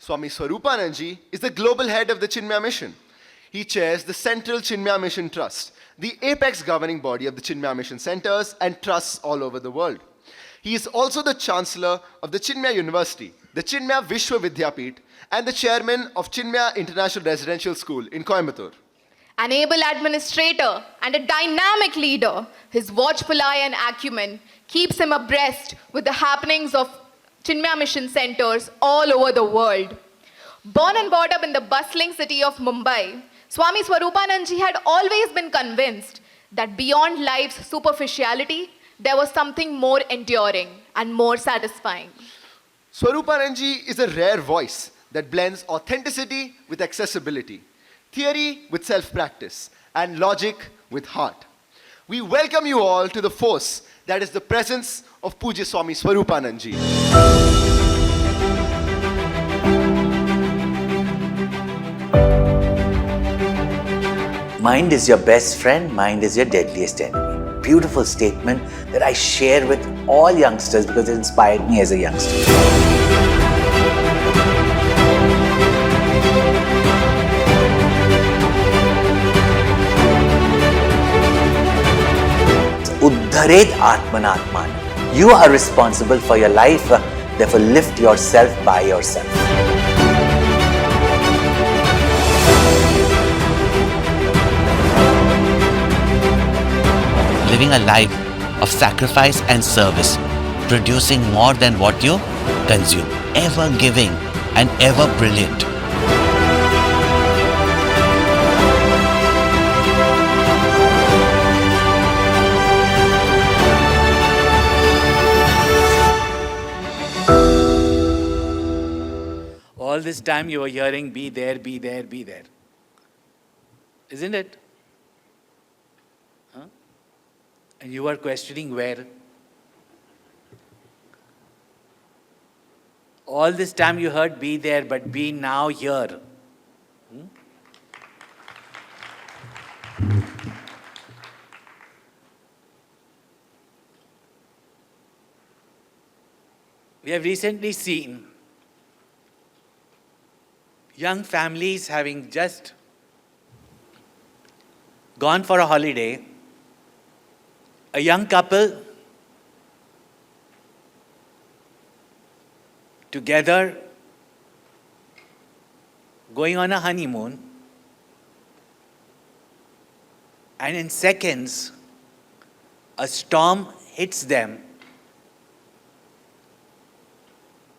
Swami Swaroopananda is the global head of the Chinmaya Mission. He chairs the Central Chinmaya Mission Trust, the apex governing body of the Chinmaya Mission centers and trusts all over the world. He is also the Chancellor of the Chinmaya University, the Chinmaya Vishwavidyapeeth, and the Chairman of Chinmaya International Residential School in Coimbatore. An able administrator and a dynamic leader, his watchful eye and acumen keeps him abreast with the happenings of Chinmaya Mission centers all over the world. Born and brought up in the bustling city of Mumbai, Swami Swaroopananda had always been convinced that beyond life's superficiality, there was something more enduring and more satisfying. Swaroopananda is a rare voice that blends authenticity with accessibility, theory with self-practice, and logic with heart. We welcome you all to the force that is the presence of Pujya Swami Swaroopananda. Mind is your best friend, mind is your deadliest enemy. Beautiful statement that I share with all youngsters because it inspired me as a youngster. Uddharet Atmanatman. You are responsible for your life, therefore lift yourself by yourself. Living a life of sacrifice and service, producing more than what you consume, ever giving and ever brilliant. All this time you were hearing, be there, be there, be there. Isn't it? Huh? And you were questioning where. All this time you heard, be there, but be now here. We have recently seen young families having just gone for a holiday, a young couple together going on a honeymoon, and in seconds a storm hits them.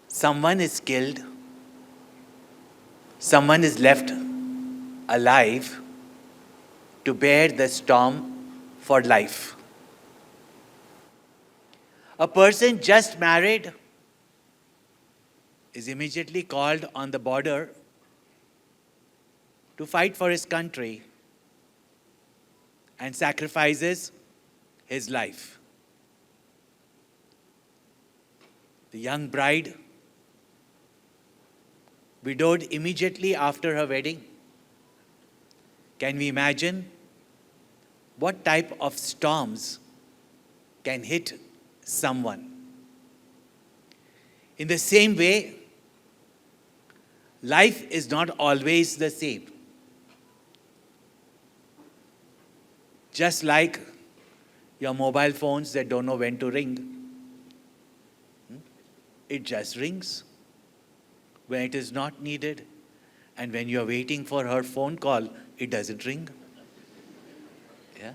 Someone is killed. Someone is left alive to bear the storm for life. A person just married is immediately called on the border to fight for his country and sacrifices his life. The young bride, widowed immediately after her wedding. Can we imagine what type of storms can hit someone? In the same way, life is not always the same. Just like your mobile phones that don't know when to ring. It just rings when it is not needed, and when you are waiting for her phone call, it doesn't ring. Yeah?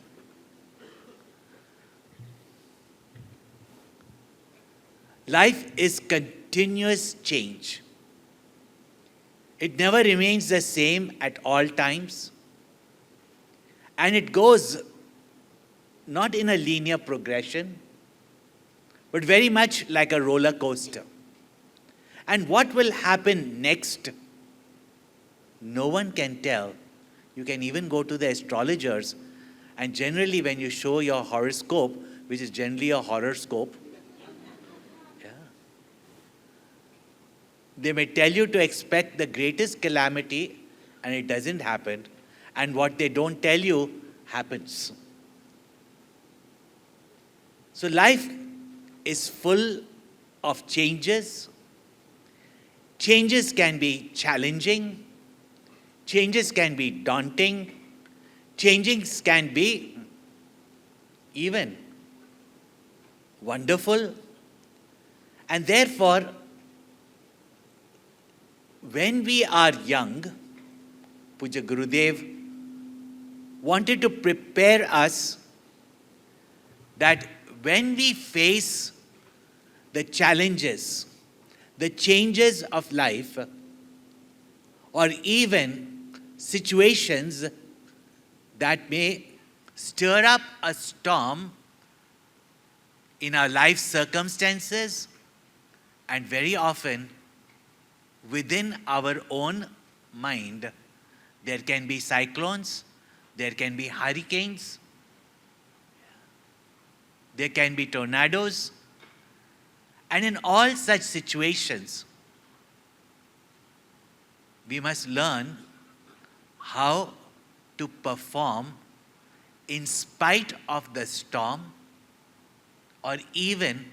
Life is continuous change. It never remains the same at all times, and it goes not in a linear progression, but very much like a roller coaster. And what will happen next, no one can tell. You can even go to the astrologers, and generally when you show your horoscope, which is generally a horoscope, they may tell you to expect the greatest calamity, and it doesn't happen. And what they don't tell you happens. So life is full of changes. Changes can be challenging, changes can be daunting, changes can be even wonderful. And therefore, when we are young, Pujya Gurudev wanted to prepare us that when we face the challenges, the changes of life, or even situations that may stir up a storm in our life circumstances, and very often within our own mind, there can be cyclones, there can be hurricanes, there can be tornadoes, and in all such situations, we must learn how to perform in spite of the storm, or even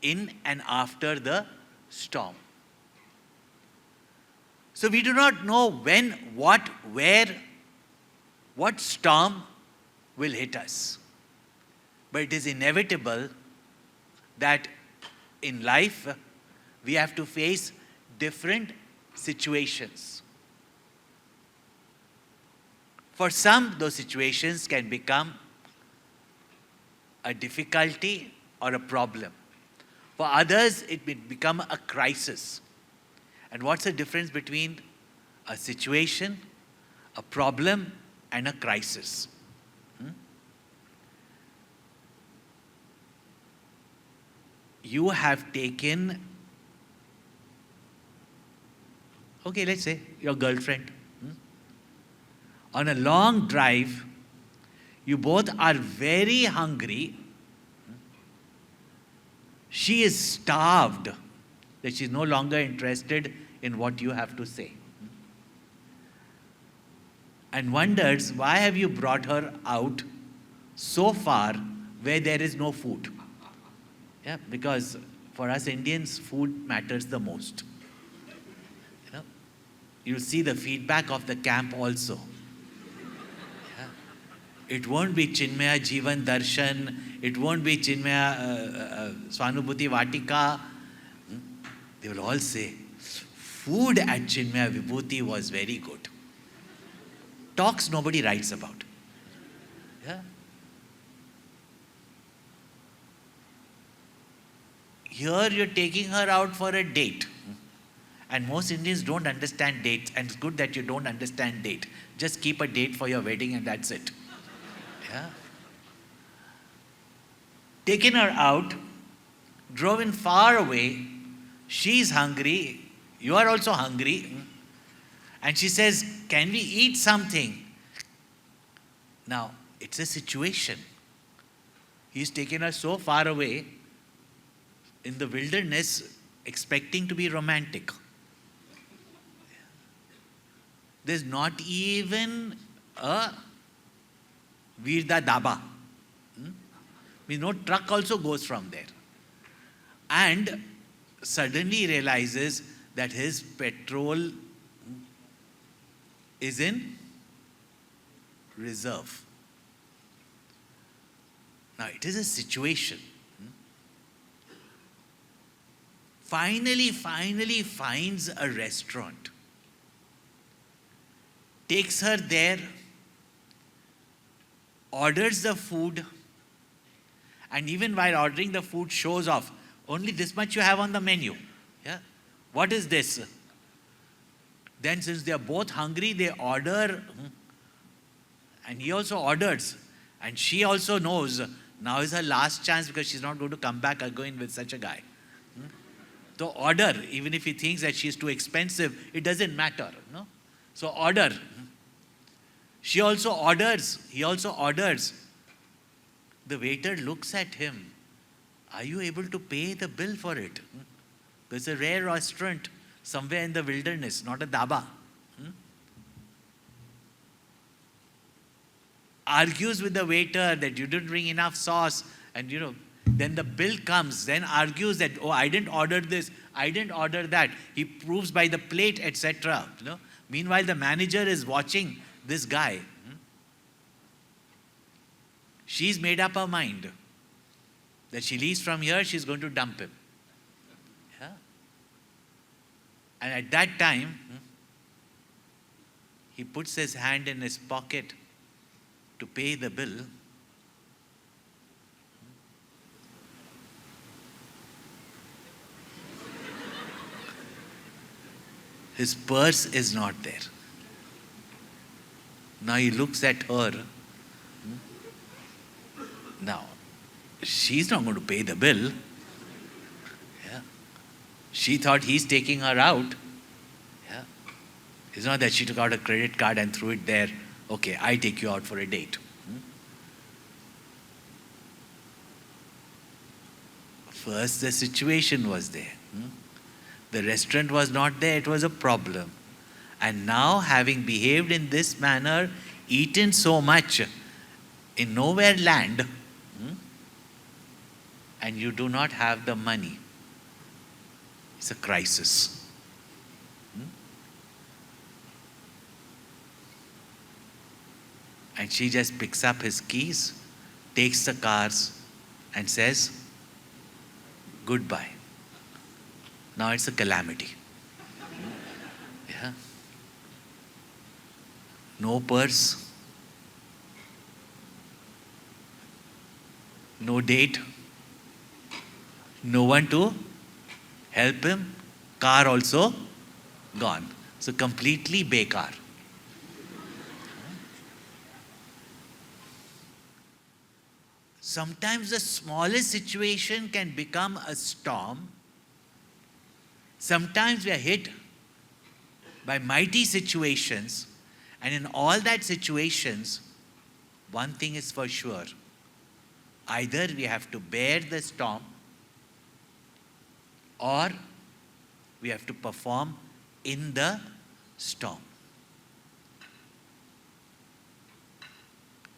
in and after the storm. So we do not know when, what, where, what storm will hit us. But it is inevitable that in life we have to face different situations. For some, those situations can become a difficulty or a problem. For others, it may become a crisis. And what's the difference between a situation, a problem, and a crisis? You have taken, okay, let's say your girlfriend, on a long drive, you both are very hungry. She is starved, that she's no longer interested in what you have to say, and wonders, why have you brought her out so far where there is no food? Yeah, because for us Indians, food matters the most. You'll see the feedback of the camp also. It won't be Chinmaya Jivan Darshan, it won't be Chinmaya Swanubhuti Vatika. They will all say, food at Chinmaya Vibhuti was very good. Talks nobody writes about. Yeah. Here you're taking her out for a date. And most Indians don't understand dates, and it's good that you don't understand date. Just keep a date for your wedding and that's it. Yeah. Taken her out, drove in far away, she's hungry, you are also hungry, and she says, can we eat something? Now, it's a situation. He's taken her so far away in the wilderness, expecting to be romantic. There's not even a Virda Daba. No truck also goes from there. And suddenly realizes that his petrol is in reserve. Now, it is a situation. Finally finds a restaurant. Takes her there, orders the food, and even while ordering the food shows off, only this much you have on the menu. Yeah? What is this? Then since they are both hungry, they order, and he also orders, and she also knows now is her last chance because she's not going to come back again with such a guy. So order, even if he thinks that she's too expensive, it doesn't matter. No? So order. She also orders, he also orders. The waiter looks at him. Are you able to pay the bill for it? There's a rare restaurant somewhere in the wilderness, not a dhaba. Argues with the waiter that you didn't bring enough sauce, and Then the bill comes, then argues that, oh, I didn't order this, I didn't order that. He proves by the plate, etc. Meanwhile, the manager is watching this guy. She's made up her mind that she leaves from here, she's going to dump him. Yeah. And at that time, he puts his hand in his pocket to pay the bill. His purse is not there. Now he looks at her. Now, she's not going to pay the bill. Yeah. She thought he's taking her out. Yeah. It's not that she took out a credit card and threw it there. Okay, I take you out for a date. First, the situation was there. The restaurant was not there, it was a problem. And now, having behaved in this manner, eaten so much in nowhere land, and you do not have the money, it's a crisis. And she just picks up his keys, takes the cars, and says, goodbye. Now it's a calamity. Yeah. No purse, no date, no one to help him, car also gone. So completely bekar. Sometimes the smallest situation can become a storm. Sometimes we are hit by mighty situations, and in all that situations, one thing is for sure. Either we have to bear the storm, or we have to perform in the storm.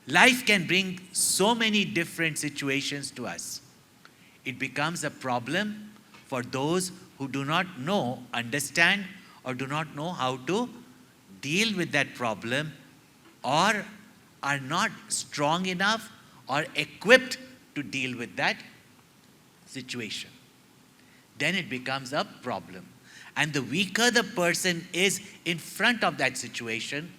Life can bring so many different situations to us. It becomes a problem for those who do not know, understand, or do not know how to deal with that problem, or are not strong enough or equipped to deal with that situation. Then it becomes a problem. And the weaker the person is in front of that situation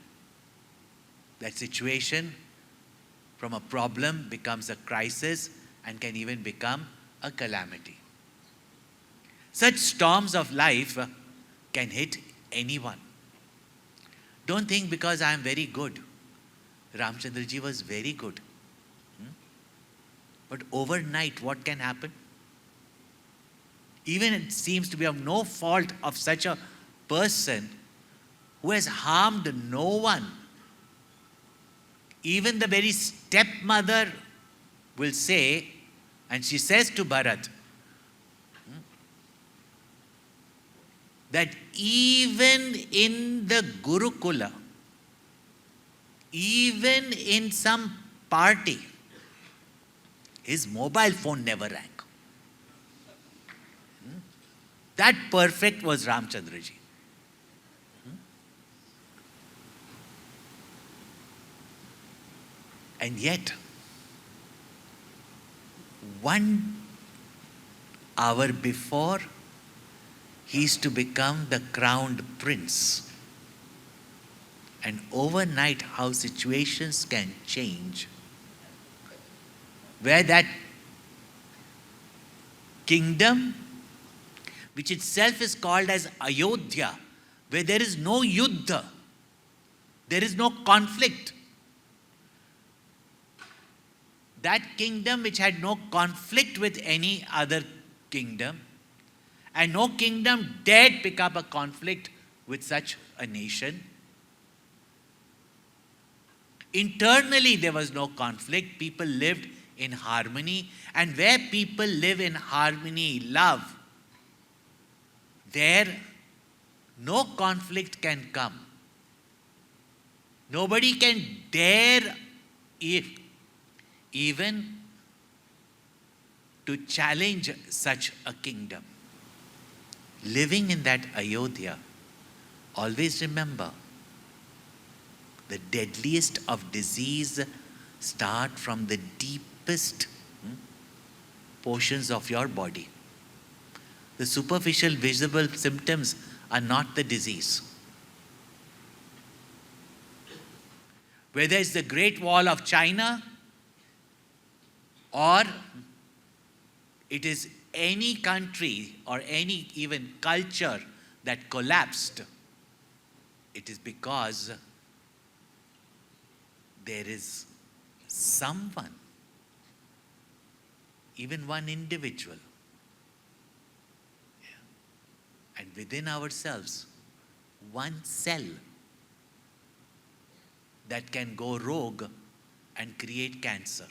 from a problem becomes a crisis and can even become a calamity. Such storms of life can hit anyone. Don't think because I am very good. Ramchandraji was very good. But overnight, what can happen? Even it seems to be of no fault of such a person who has harmed no one. Even the very stepmother will say, and she says to Bharat, that even in the Gurukula, even in some party, his mobile phone never rang. That perfect was Ramchandraji. And yet, 1 hour before, he is to become the crowned prince. And overnight, how situations can change. Where that kingdom, which itself is called as Ayodhya, where there is no yuddha, there is no conflict. That kingdom which had no conflict with any other kingdom, and no kingdom dared pick up a conflict with such a nation. Internally there was no conflict, people lived in harmony, and where people live in harmony, love, there no conflict can come. Nobody can dare even to challenge such a kingdom. Living in that Ayodhya, always remember, the deadliest of disease start from the deepest portions of your body. The superficial visible symptoms are not the disease. Whether it's the Great Wall of China or it is any country or any even culture that collapsed, it is because there is someone, even one individual, and within ourselves, one cell that can go rogue and create cancer.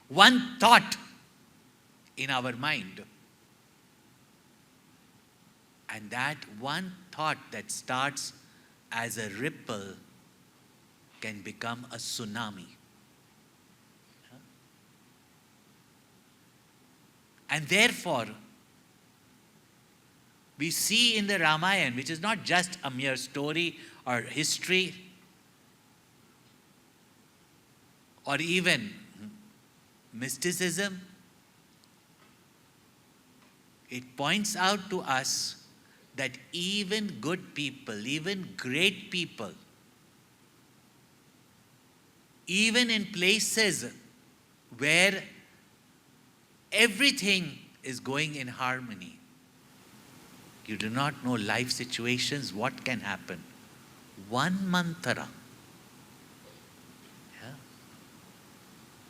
One thought in our mind, and that one thought that starts as a ripple can become a tsunami. And therefore, we see in the Ramayana, which is not just a mere story or history, or even mysticism, it points out to us that even good people, even great people, even in places where everything is going in harmony, you do not know life situations, what can happen. One mantra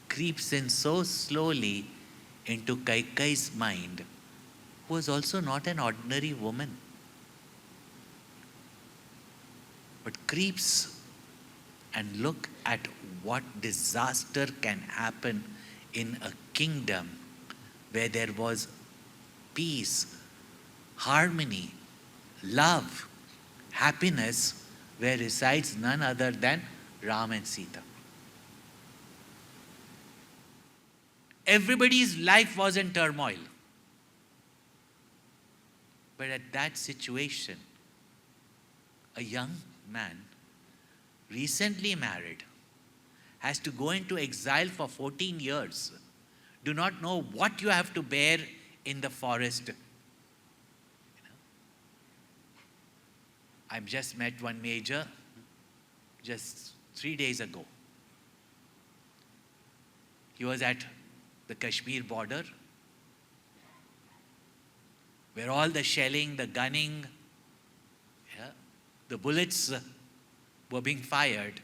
creeps in so slowly into Kaikai's mind, who was also not an ordinary woman, but creeps and look at what disaster can happen in a kingdom where there was peace, harmony, love, happiness, where resides none other than Ram and Sita. Everybody's life was in turmoil. But at that situation, a young man, recently married, has to go into exile for 14 years, do not know what you have to bear in the forest. I've just met one major just 3 days ago. He was at the Kashmir border, where all the shelling, the gunning, the bullets were being fired,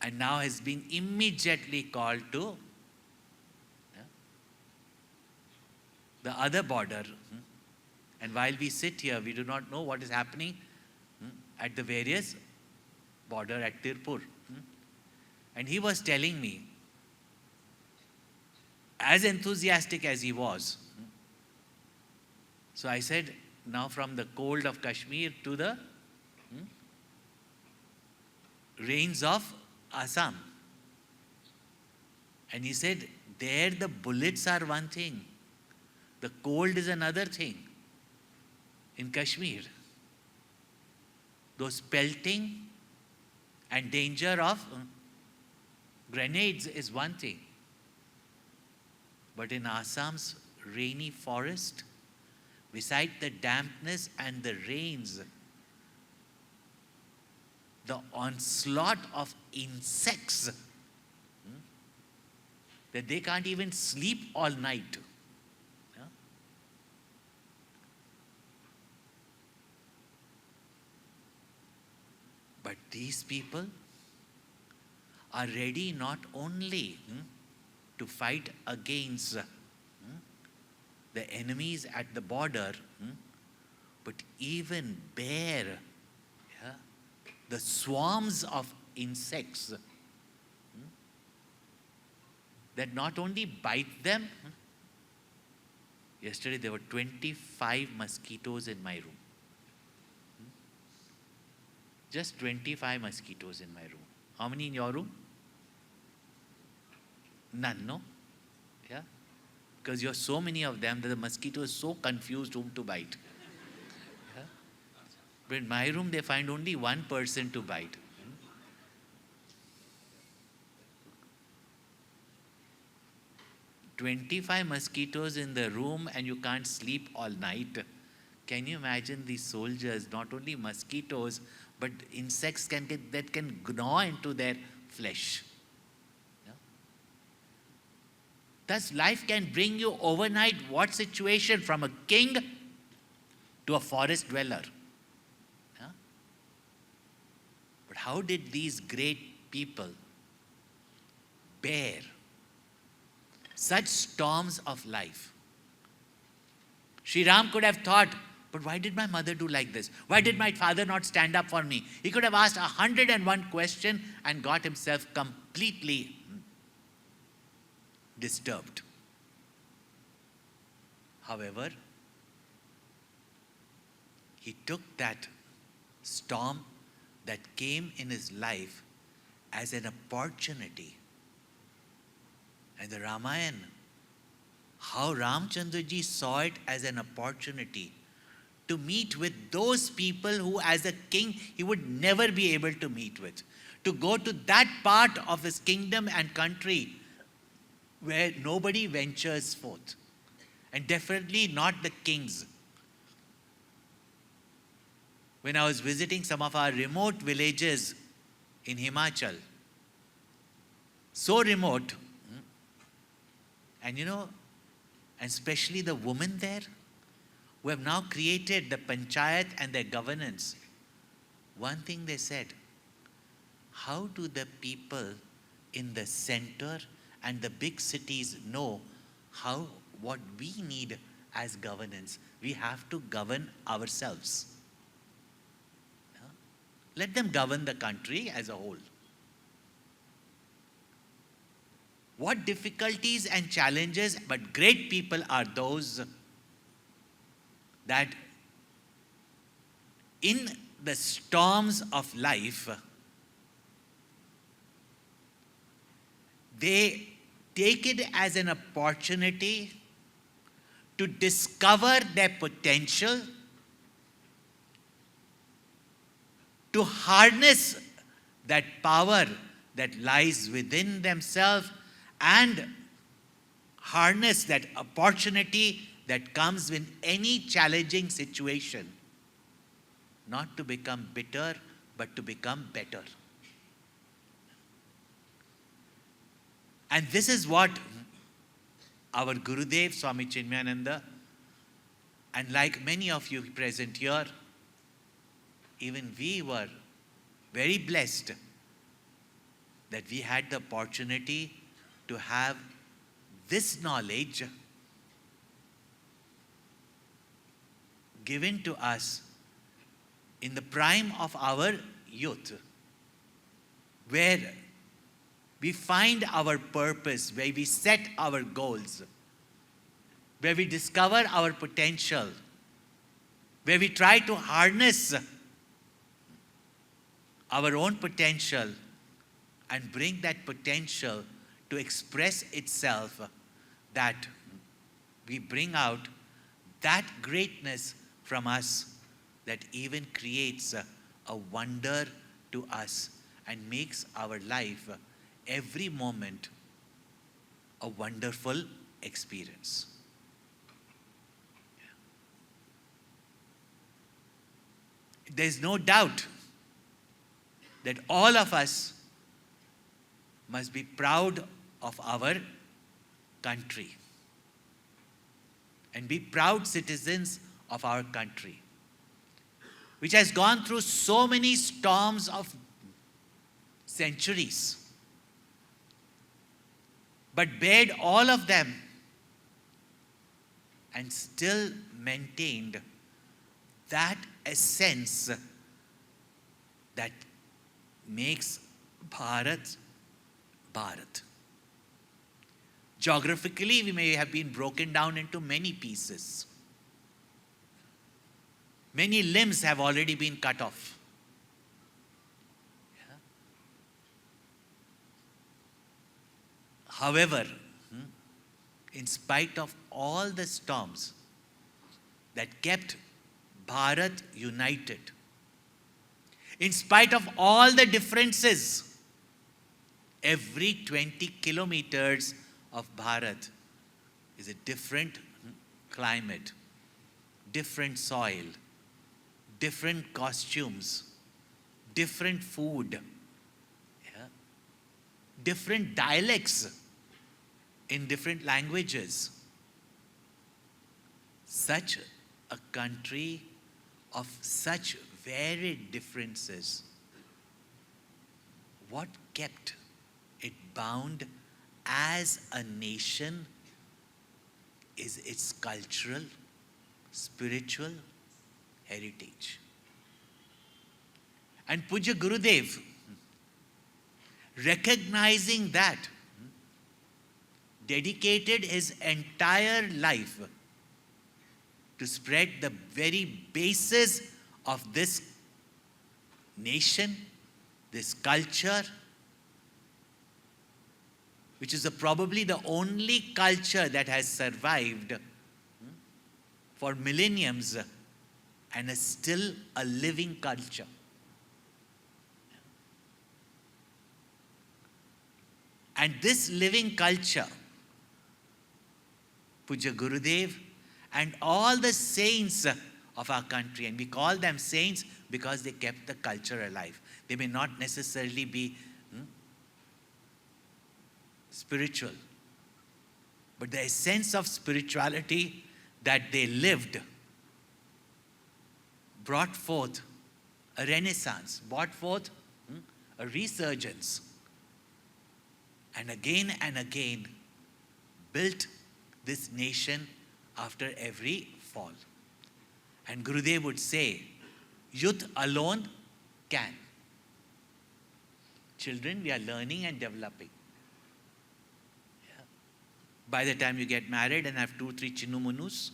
and now has been immediately called to the other border. And while we sit here, we do not know what is happening at the various border at Tirpur. And he was telling me, as enthusiastic as he was. So I said, now from the cold of Kashmir to the rains of Assam. And he said, there the bullets are one thing, the cold is another thing. In Kashmir, those pelting and danger of grenades is one thing. But in Assam's rainy forest, beside the dampness and the rains, the onslaught of insects that they can't even sleep all night. But these people are ready not only to fight against the enemies at the border, but even bear the swarms of insects that not only bite them. Yesterday there were 25 mosquitoes in my room. Just 25 mosquitoes in my room. How many in your room? None, no? Because you're so many of them that the mosquito is so confused whom to bite. Yeah? But in my room, they find only one person to bite. 25 mosquitoes in the room and you can't sleep all night. Can you imagine these soldiers, not only mosquitoes, but insects that can gnaw into their flesh. Yeah? Thus, life can bring you overnight what situation? From a king to a forest dweller. Yeah? But how did these great people bear such storms of life? Sri Ram could have thought, but why did my mother do like this? Why did my father not stand up for me? He could have asked 101 questions and got himself completely disturbed. However, he took that storm that came in his life as an opportunity. And the Ramayana, how Ramchandraji saw it as an opportunity to meet with those people who as a king he would never be able to meet with. To go to that part of his kingdom and country where nobody ventures forth. And definitely not the kings. When I was visiting some of our remote villages in Himachal, so remote, and and especially the women there, who have now created the panchayat and their governance, one thing they said, how do the people in the center and the big cities know what we need as governance? We have to govern ourselves. Yeah? Let them govern the country as a whole. What difficulties and challenges, but great people are those that in the storms of life, they take it as an opportunity to discover their potential, to harness that power that lies within themselves, and harness that opportunity that comes with any challenging situation. Not to become bitter, but to become better. And this is what our Gurudev, Swami Chinmayananda, and like many of you present here, even we were very blessed that we had the opportunity to have this knowledge given to us in the prime of our youth, where we find our purpose, where we set our goals, where we discover our potential, where we try to harness our own potential and bring that potential to express itself, that we bring out that greatness from us that even creates a wonder to us and makes our life, every moment, a wonderful experience. There's no doubt that all of us must be proud of our country and be proud citizens of our country, which has gone through so many storms of centuries, but bared all of them and still maintained that essence that makes Bharat, Bharat. Geographically, we may have been broken down into many pieces. Many limbs have already been cut off. Yeah. However, in spite of all the storms that kept Bharat united, in spite of all the differences, every 20 kilometers of Bharat is a different climate, different soil, different costumes, different food, yeah, different dialects in different languages. Such a country of such varied differences, what kept it bound as a nation is its cultural, spiritual heritage. And Pujya Gurudev, recognizing that, dedicated his entire life to spread the very basis of this nation, this culture, which is probably the only culture that has survived for millenniums and is still a living culture. And this living culture, Pujya Gurudev and all the saints of our country, and we call them saints because they kept the culture alive. They may not necessarily be spiritual, but the essence of spirituality that they lived brought forth a renaissance, brought forth a resurgence, and again built this nation after every fall. And Gurudev would say, youth alone can. Children, we are learning and developing. Yeah. By the time you get married and have 2-3 chinumunus,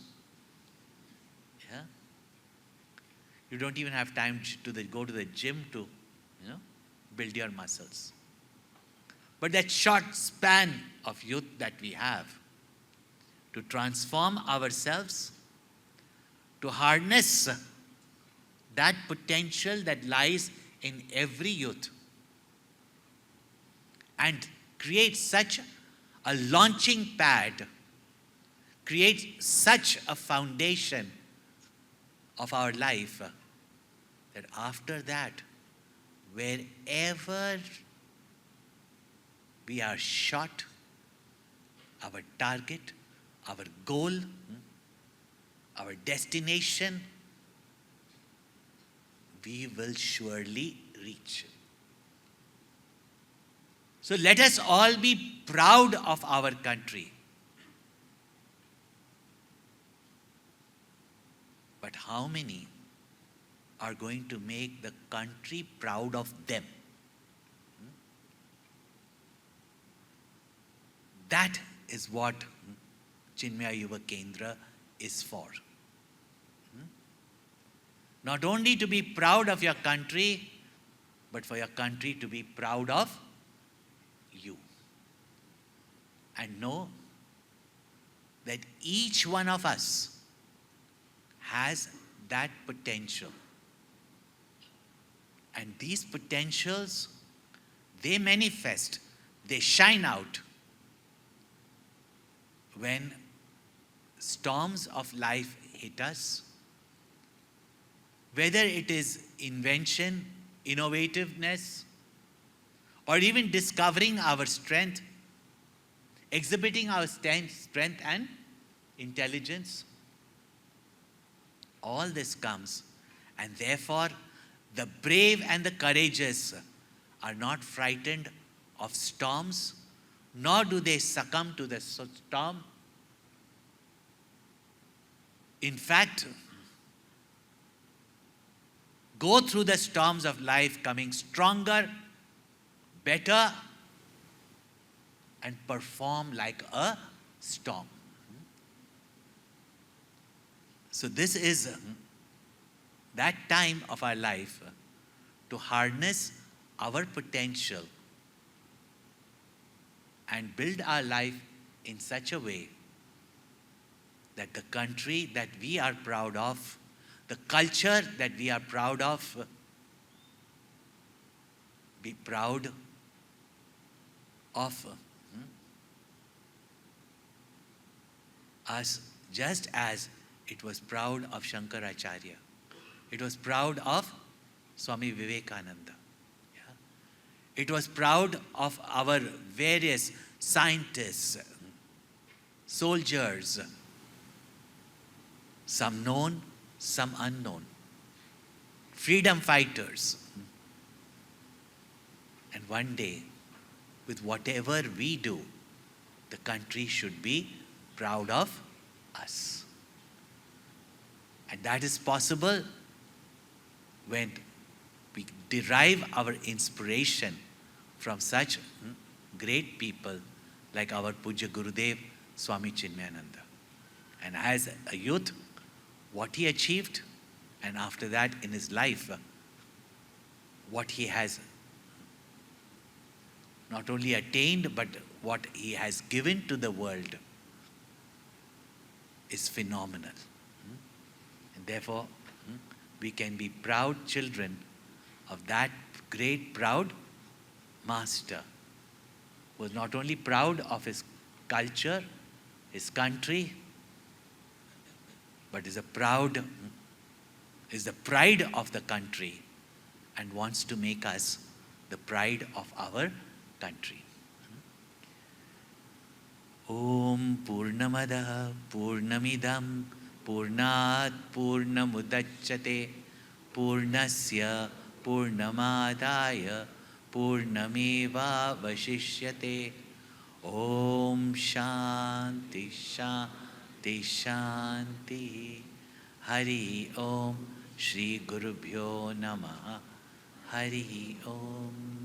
yeah, you don't even have time to go to the gym to, build your muscles. But that short span of youth that we have to transform ourselves, to harness that potential that lies in every youth and create such a launching pad, create such a foundation of our life that after that, wherever we are shot, our target, our goal, our destination, we will surely reach. So let us all be proud of our country. But how many are going to make the country proud of them? That is what Chinmaya Yuva Kendra is for. Not only to be proud of your country, but for your country to be proud of you. And know that each one of us has that potential. And these potentials, they manifest, they shine out when storms of life hit us, whether it is invention, innovativeness, or even discovering our strength, exhibiting our strength and intelligence. All this comes, and therefore the brave and the courageous are not frightened of storms, nor do they succumb to the storm. In fact, go through the storms of life coming stronger, better, and perform like a storm. So this is that time of our life to harness our potential and build our life in such a way that the country that we are proud of, the culture that we are proud of, be proud of us, just as it was proud of Shankaracharya. It was proud of Swami Vivekananda. Yeah? It was proud of our various scientists, soldiers, some known, some unknown, freedom fighters. And one day, with whatever we do, the country should be proud of us. And that is possible when we derive our inspiration from such great people like our Pujya Gurudev, Swami Chinmayananda. And as a youth, what he achieved, and after that in his life, what he has not only attained, but what he has given to the world is phenomenal. And therefore, we can be proud children of that great, proud master, who was not only proud of his culture, his country, but is the pride of the country and wants to make us the pride of our country. Om Purnamada Purnamidam Purnat Purnamudachyate Purnasya Purnamadaya Purnameva Vashishyate. Om Shanti Shanti Shanti. Hari Om Shri Gurubhyo Namaha. Hari Om.